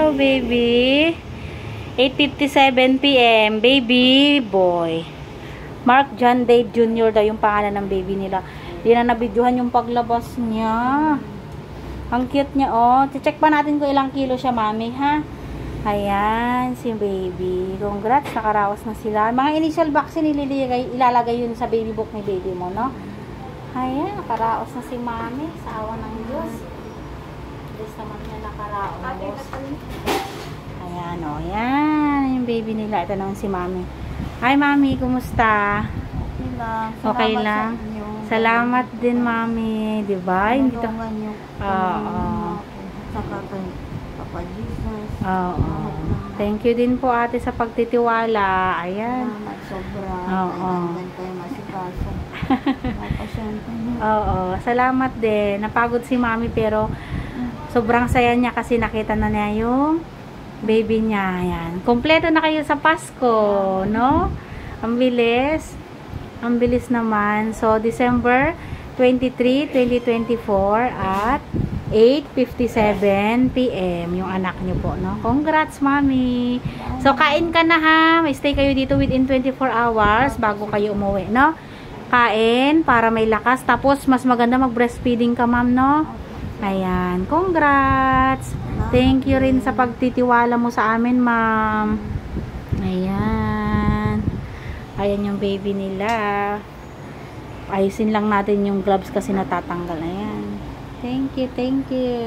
Hello, baby. 8:57 p.m. Baby boy. Mark John Dave Jr. daw yung pangalan ng baby nila. Hindi na nabidyohan yung paglabas niya. Ang cute niya, oh. Check pa natin kung ilang kilo siya, mami, ha? Ayan, si baby. Congrats, nakaraos na sila. Mga initial vaccine, ilalagay yun sa baby book ni baby mo, no? Ayan, nakaraos na si mami. Sa awa ng Diyos. Diyos naman niya nakaraos. Ayan, oh. Ayan, yung baby nila. Ito naman si mami. Hi, mami. Kumusta? Okay lang. Okay lang. Salamat din, mami. Diba? Hindi to. Oo. Saka kay Papa Jesus. Oo. Thank you din po, ate, sa pagtitiwala. Ayan. Salamat sobra. Oo. Hanggang tayo masikaso. Pasyente niyo. Oo. Salamat din. Napagod si mami pero sobrang saya niya kasi nakita na niya yung baby niya. Ayan. Kompleto na kayo sa Pasko, no? Ang bilis. Ang bilis naman. So, December 23, 2024 at 8:57 p.m. yung anak niyo po, no? Congrats, mami. So, kain ka na, ha? May stay kayo dito within 24 hours bago kayo umuwi, no? Kain para may lakas. Tapos, mas maganda mag-breastfeeding ka, ma'am, no? Ayan. Congrats. Thank you rin sa pagtitiwala mo sa amin, ma'am. Ayan. Ayan yung baby nila. Ayusin lang natin yung gloves kasi natatanggal. Ayan. Thank you, thank you.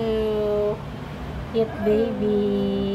Cute baby.